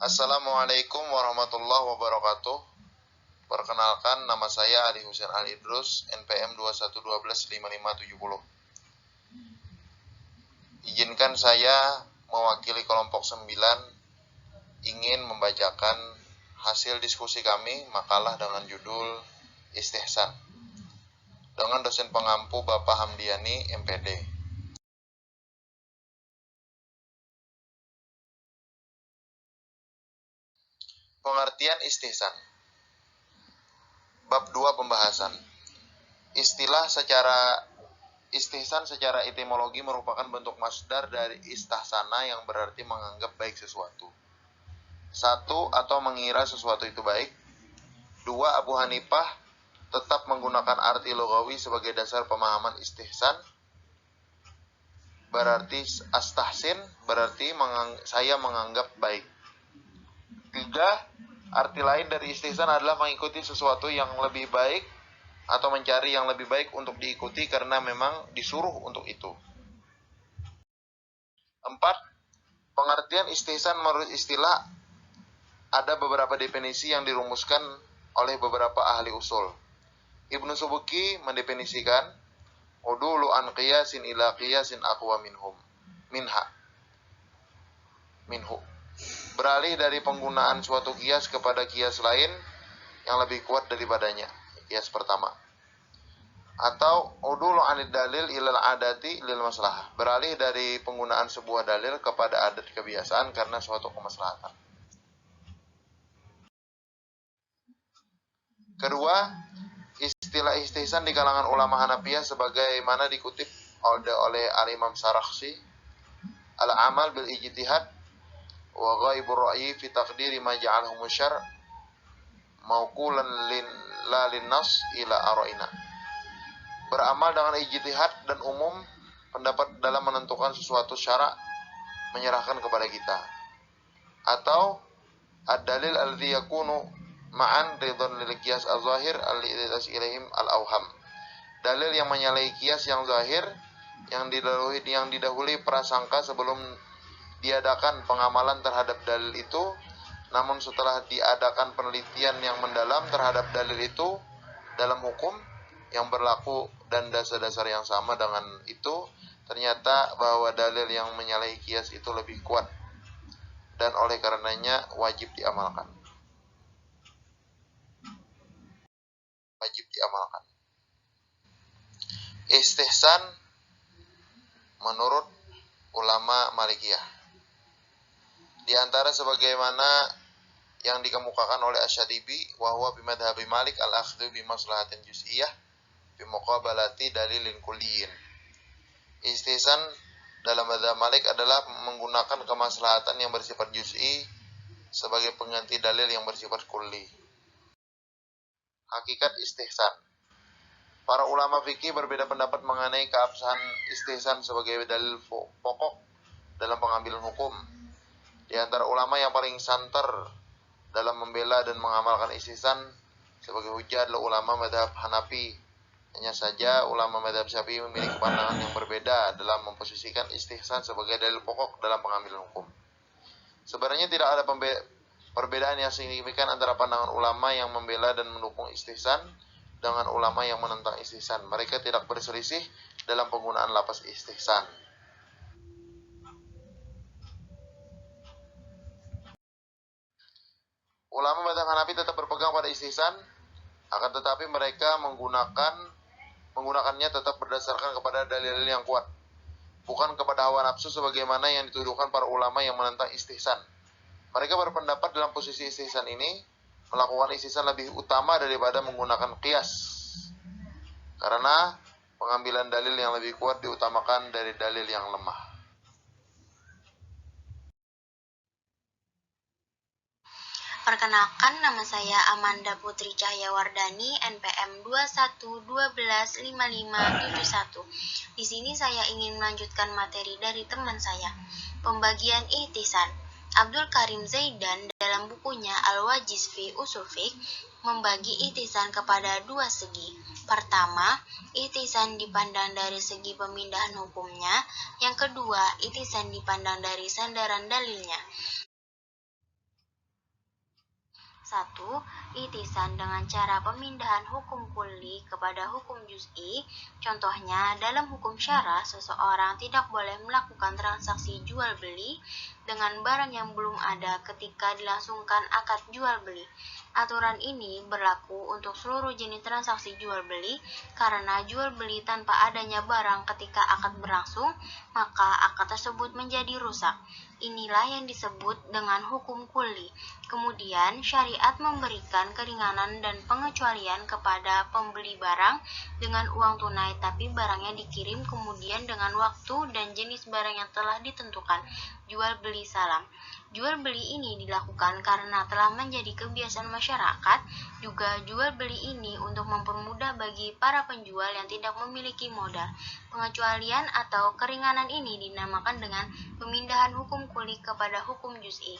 Assalamualaikum warahmatullahi wabarakatuh. Perkenalkan, nama saya Ali Husain Ali Idrus, NPM 21125570. Izinkan saya mewakili kelompok 9 ingin membacakan hasil diskusi kami makalah dengan judul Istihsan dengan dosen pengampu Bapak Hamdiani, MPD. Pengertian istihsan. Bab 2 pembahasan. Istihsan secara etimologi merupakan bentuk masdar dari istahsana yang berarti menganggap baik sesuatu. 1. Atau mengira sesuatu itu baik. 2. Abu Hanifah tetap menggunakan arti lugawi sebagai dasar pemahaman istihsan. Berarti astahsin berarti saya menganggap baik. 3. Arti lain dari istihsan adalah mengikuti sesuatu yang lebih baik atau mencari yang lebih baik untuk diikuti karena memang disuruh untuk itu. 4. Pengertian istihsan menurut istilah ada beberapa definisi yang dirumuskan oleh beberapa ahli usul. Ibnu Subuki mendefinisikan udulu an qiyasin ila qiyasin aqwa minhu. Beralih dari penggunaan suatu qiyas kepada qiyas lain yang lebih kuat daripadanya, qiyas pertama. Atau udulu anid dalil ilal adati lil maslahah, beralih dari penggunaan sebuah dalil kepada adat kebiasaan karena suatu kemaslahatan. Kedua, istilah istihsan di kalangan ulama Hanafiyah sebagaimana dikutip oleh Al-Imam Sarakhsi, al-amal bil ijtihad wa ghaibur ra'yi fi taqdiri ma ja'alahu musyar mauqulan la linnas ila ara'ina. Beramal dengan ijtihad dan umum pendapat dalam menentukan sesuatu syara menyerahkan kepada kita. Atau ad-dalil alladhi yakunu ma'an ridon lil qiyas az-zahir alladhi ilaihim al-awham. Dalil yang menyalahi qiyas yang zahir yang didahului prasangka sebelum diadakan pengamalan terhadap dalil itu, namun setelah diadakan penelitian yang mendalam terhadap dalil itu dalam hukum yang berlaku dan dasar-dasar yang sama dengan itu, ternyata bahwa dalil yang menyalahi qiyas itu lebih kuat dan oleh karenanya wajib diamalkan. Istihsan menurut ulama Malikiyah, di antara sebagaimana yang dikemukakan oleh Asy-Syadibi, wa huwa bi madhhabi Malik al-akhdhu bi maslahatin juz'iyah bi muqabalati dalilin kulliyin. Istihsan dalam madzhab Malik adalah menggunakan kemaslahatan yang bersifat juz'i sebagai pengganti dalil yang bersifat kulli. Hakikat istihsan. Para ulama fikih berbeda pendapat mengenai keabsahan istihsan sebagai dalil pokok dalam pengambilan hukum. Di antara ulama yang paling santer dalam membela dan mengamalkan istihsan sebagai hujjah adalah ulama mazhab Hanafi. Hanya saja ulama mazhab Syafi'i memiliki pandangan yang berbeda dalam memposisikan istihsan sebagai dalil pokok dalam pengambilan hukum. Sebenarnya tidak ada perbedaan yang signifikan antara pandangan ulama yang membela dan mendukung istihsan dengan ulama yang menentang istihsan. Mereka tidak berselisih dalam penggunaan lafaz istihsan. Ulama mazhab Hanafi tetap berpegang pada istihsan, akan tetapi mereka menggunakannya tetap berdasarkan kepada dalil yang kuat, bukan kepada hawa nafsu sebagaimana yang dituduhkan para ulama yang menentang istihsan. Mereka berpendapat dalam posisi istihsan ini, melakukan istihsan lebih utama daripada menggunakan qiyas, karena pengambilan dalil yang lebih kuat diutamakan dari dalil yang lemah. Perkenalkan, nama saya Amanda Putri Cahyawardani, NPM 21125571. Di sini saya ingin melanjutkan materi dari teman saya, pembagian ihtisan. Abdul Karim Zaidan dalam bukunya Al-Wajiz fi Usul Fiqh membagi ihtisan kepada dua segi. Pertama, ihtisan dipandang dari segi pemindahan hukumnya. Yang kedua, ihtisan dipandang dari sandaran dalilnya. 1. Itisan dengan cara pemindahan hukum kulli kepada hukum juz'i. Contohnya, dalam hukum syara, seseorang tidak boleh melakukan transaksi jual beli dengan barang yang belum ada ketika dilangsungkan akad jual beli. Aturan ini berlaku untuk seluruh jenis transaksi jual beli, karena jual beli tanpa adanya barang ketika akad berlangsung, maka akad tersebut menjadi rusak. Inilah yang disebut dengan hukum kulli. Kemudian, syariat memberikan keringanan dan pengecualian kepada pembeli barang dengan uang tunai, tapi barangnya dikirim kemudian dengan waktu dan jenis barang yang telah ditentukan. Jual beli salam. Jual beli ini dilakukan karena telah menjadi kebiasaan masyarakat. Juga jual beli ini untuk mempermudah bagi para penjual yang tidak memiliki modal. Pengecualian atau keringanan ini dinamakan dengan pemindahan hukum kulli kepada hukum juz'i.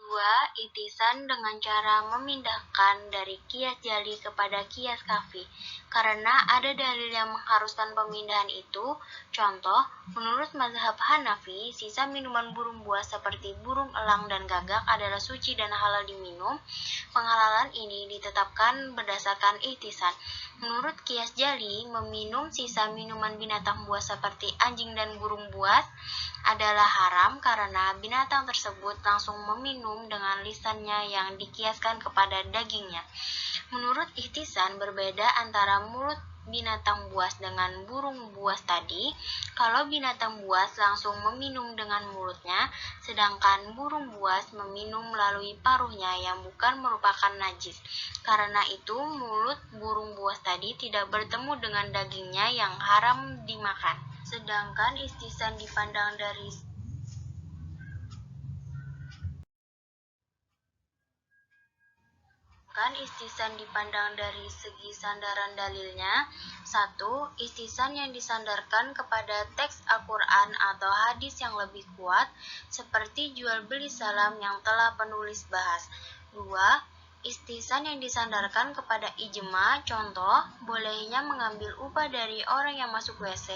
2. Itisan dengan cara memindahkan dari kias jali kepada kias kafi. Karena ada dalil yang mengharuskan pemindahan itu. Contoh, menurut mazhab Hanafi, sisa minuman burung buas seperti burung elang dan gagak adalah suci dan halal diminum. Penghalalan ini ditetapkan berdasarkan itisan. Menurut kias jali, meminum sisa minuman binatang buas seperti anjing dan burung buas adalah haram karena binatang tersebut langsung meminum dengan lisannya yang dikiaskan kepada dagingnya. Menurut ihtisan, berbeda antara mulut binatang buas dengan burung buas tadi. Kalau binatang buas langsung meminum dengan mulutnya, sedangkan burung buas meminum melalui paruhnya yang bukan merupakan najis. Karena itu, mulut burung buas tadi tidak bertemu dengan dagingnya yang haram dimakan. Sedangkan ihtisan dipandang dari segi sandaran dalilnya. 1. Ihtisan yang disandarkan kepada teks Al-Quran atau hadis yang lebih kuat, seperti jual beli salam yang telah penulis bahas. 2. Ihtisan yang disandarkan kepada ijma, contoh, bolehnya mengambil upah dari orang yang masuk WC.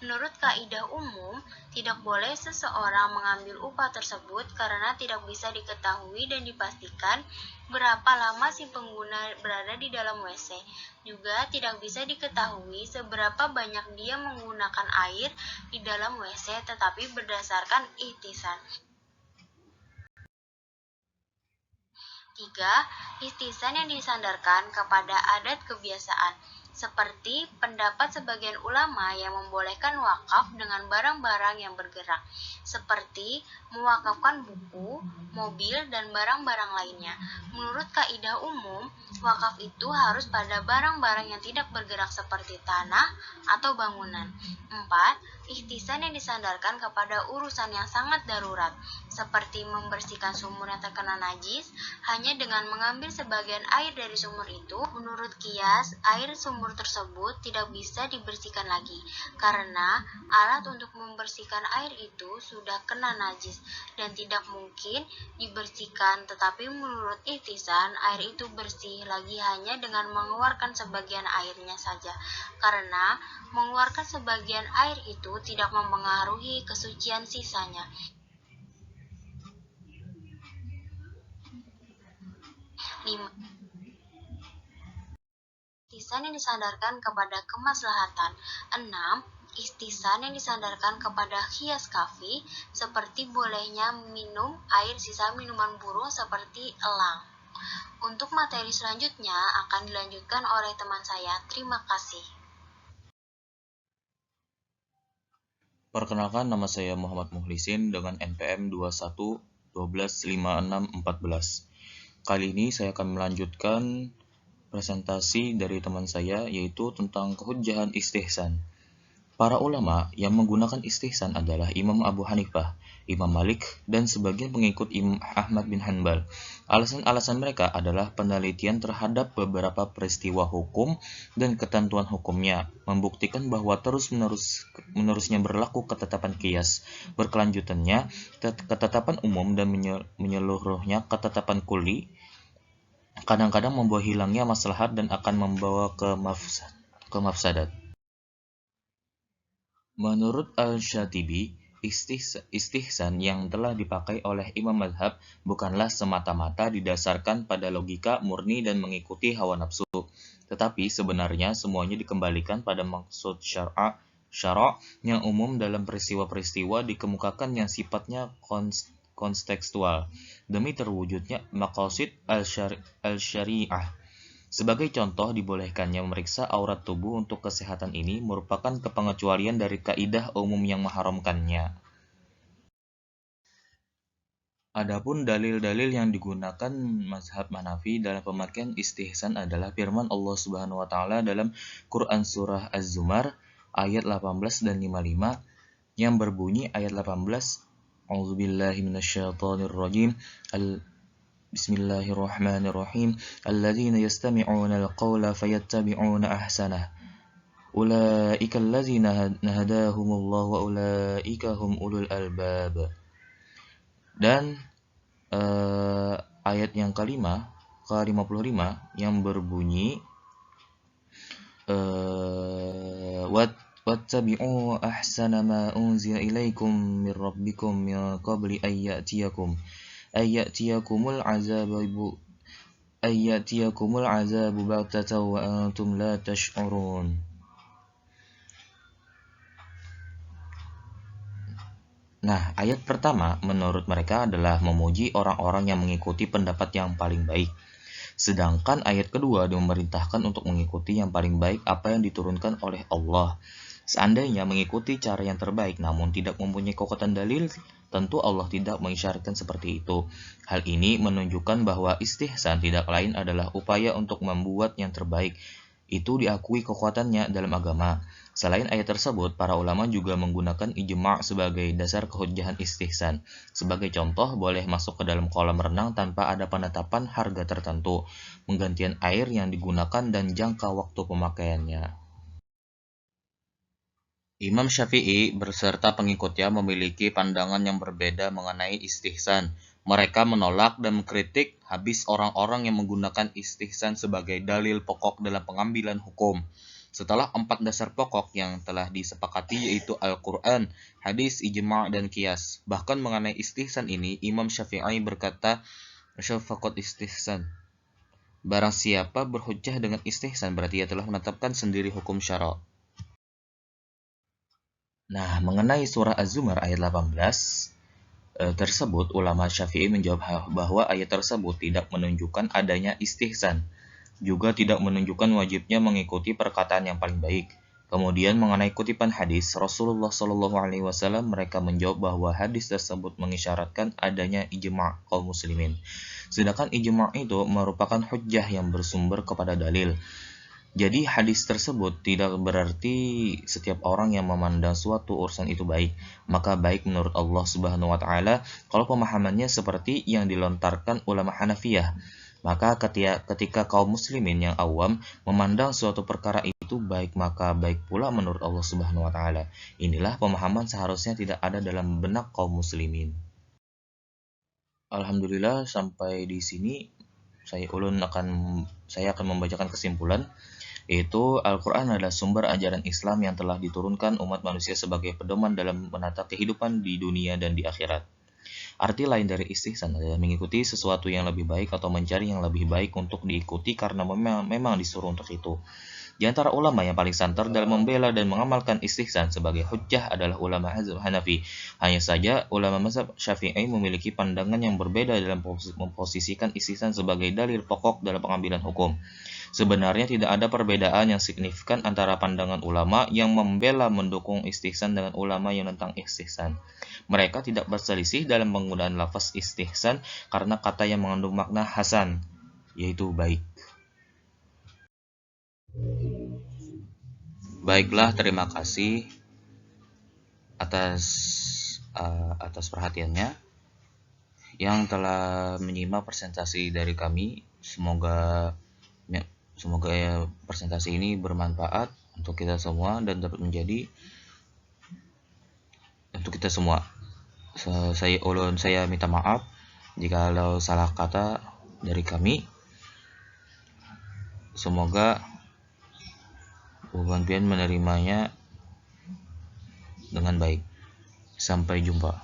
Menurut kaidah umum, tidak boleh seseorang mengambil upah tersebut karena tidak bisa diketahui dan dipastikan berapa lama si pengguna berada di dalam WC. Juga tidak bisa diketahui seberapa banyak dia menggunakan air di dalam WC, tetapi berdasarkan ihtisan. 3. Ihtisan yang disandarkan kepada adat kebiasaan, seperti pendapat sebagian ulama yang membolehkan wakaf dengan barang-barang yang bergerak, seperti mewakafkan buku, mobil, dan barang-barang lainnya. Menurut kaidah umum, wakaf itu harus pada barang-barang yang tidak bergerak seperti tanah atau bangunan. 4. Ihtisan yang disandarkan kepada urusan yang sangat darurat, seperti membersihkan sumur yang terkena najis, hanya dengan mengambil sebagian air dari sumur itu. Menurut kias, air sumur tersebut tidak bisa dibersihkan lagi, karena alat untuk membersihkan air itu sudah kena najis dan tidak mungkin dibersihkan. Tetapi menurut ihtisan, air itu bersih lagi hanya dengan mengeluarkan sebagian airnya saja, karena mengeluarkan sebagian air itu tidak mempengaruhi kesucian sisanya. 5. Ihtisan yang disandarkan kepada kemaslahatan. 6. Ihtisan yang disandarkan kepada kias kafi, seperti bolehnya minum air sisa minuman burung seperti elang. Untuk materi selanjutnya akan dilanjutkan oleh teman saya. Terima kasih. Perkenalkan, nama saya Muhammad Muhlisin dengan NPM 21125614. Kali ini saya akan melanjutkan presentasi dari teman saya, yaitu tentang kehujjahan istihsan. Para ulama yang menggunakan istihsan adalah Imam Abu Hanifah, Imam Malik, dan sebagian pengikut Imam Ahmad bin Hanbal. Alasan-alasan mereka adalah penelitian terhadap beberapa peristiwa hukum dan ketentuan hukumnya, membuktikan bahwa terus-menerusnya berlaku ketetapan qiyas, berkelanjutannya ketetapan umum, dan menyeluruhnya ketetapan kulli, kadang-kadang membawa hilangnya maslahat dan akan membawa ke mafsadat. Menurut Al-Syatibi, istihsan yang telah dipakai oleh imam mazhab bukanlah semata-mata didasarkan pada logika murni dan mengikuti hawa nafsu, tetapi sebenarnya semuanya dikembalikan pada maksud syara' yang umum dalam peristiwa-peristiwa dikemukakan yang sifatnya kontekstual demi terwujudnya maqasid al-syari'ah. Sebagai contoh, dibolehkannya memeriksa aurat tubuh untuk kesehatan ini merupakan kepengecualian dari kaidah umum yang mengharamkannya. Adapun dalil-dalil yang digunakan mazhab Hanafi dalam pemakaian istihsan adalah firman Allah Subhanahu wa taala dalam Quran surah Az-Zumar ayat 18 dan 55 yang berbunyi ayat 18, A'udzubillahi minasyaitonirrajim. Bismillahirrahmanirrahim. Alladzina yastami'una al-qawla fayattabi'una ahsanah. Ulaika alladzina hadahumullah wa ulaika hum ulul albab. Dan ayat yang ke-55 yang berbunyi wattabi'u ahsana ma unzila ilaikum mir rabbikum min qabli ayyatiyakumul azabu baghtatan wa antum la tash'urun. Nah, ayat pertama menurut mereka adalah memuji orang-orang yang mengikuti pendapat yang paling baik. Sedangkan ayat kedua memerintahkan untuk mengikuti yang paling baik apa yang diturunkan oleh Allah. Seandainya mengikuti cara yang terbaik namun tidak mempunyai kekuatan dalil, tentu Allah tidak mengisyaratkan seperti itu. Hal ini menunjukkan bahwa istihsan tidak lain adalah upaya untuk membuat yang terbaik. Itu diakui kekuatannya dalam agama. Selain ayat tersebut, para ulama juga menggunakan ijma' sebagai dasar kehujjahan istihsan. Sebagai contoh, boleh masuk ke dalam kolam renang tanpa ada penetapan harga tertentu, penggantian air yang digunakan dan jangka waktu pemakaiannya. Imam Syafi'i beserta pengikutnya memiliki pandangan yang berbeda mengenai istihsan. Mereka menolak dan mengkritik habis orang-orang yang menggunakan istihsan sebagai dalil pokok dalam pengambilan hukum. Setelah 4 dasar pokok yang telah disepakati yaitu Al-Quran, hadis, ijma' dan qiyas. Bahkan mengenai istihsan ini, Imam Syafi'i berkata, syafaqat istihsan. Barang siapa berhujjah dengan istihsan berarti ia telah menetapkan sendiri hukum syara'. Nah, mengenai surah Az-Zumar ayat 18 tersebut, ulama Syafi'i menjawab bahwa ayat tersebut tidak menunjukkan adanya istihsan, juga tidak menunjukkan wajibnya mengikuti perkataan yang paling baik. Kemudian mengenai kutipan hadis Rasulullah SAW, mereka menjawab bahwa hadis tersebut mengisyaratkan adanya ijma' kaum muslimin. Sedangkan ijma' itu merupakan hujjah yang bersumber kepada dalil. Jadi hadis tersebut tidak berarti setiap orang yang memandang suatu urusan itu baik, maka baik menurut Allah Subhanahu wa taala kalau pemahamannya seperti yang dilontarkan ulama Hanafiyah. Maka ketika kaum muslimin yang awam memandang suatu perkara itu baik, maka baik pula menurut Allah Subhanahu wa taala. Inilah pemahaman seharusnya tidak ada dalam benak kaum muslimin. Alhamdulillah, sampai di sini saya akan membacakan kesimpulan, yaitu Al-Quran adalah sumber ajaran Islam yang telah diturunkan umat manusia sebagai pedoman dalam menata kehidupan di dunia dan di akhirat. Arti lain dari istihsan adalah mengikuti sesuatu yang lebih baik atau mencari yang lebih baik untuk diikuti karena memang disuruh untuk itu. Di antara ulama yang paling santer dalam membela dan mengamalkan istihsan sebagai hujjah adalah ulama Hanafi. Hanya saja ulama mazhab Syafi'i memiliki pandangan yang berbeda dalam memposisikan istihsan sebagai dalil pokok dalam pengambilan hukum. Sebenarnya tidak ada perbedaan yang signifikan antara pandangan ulama yang membela mendukung istihsan dengan ulama yang tentang istihsan. Mereka tidak berselisih dalam penggunaan lafaz istihsan karena kata yang mengandung makna hasan, yaitu baik. Baiklah, terima kasih atas perhatiannya yang telah menyimak presentasi dari kami. Semoga presentasi ini bermanfaat untuk kita semua dan dapat menjadi untuk kita semua. Saya minta maaf jika salah kata dari kami. Semoga Bukan menerimanya dengan baik. Sampai jumpa.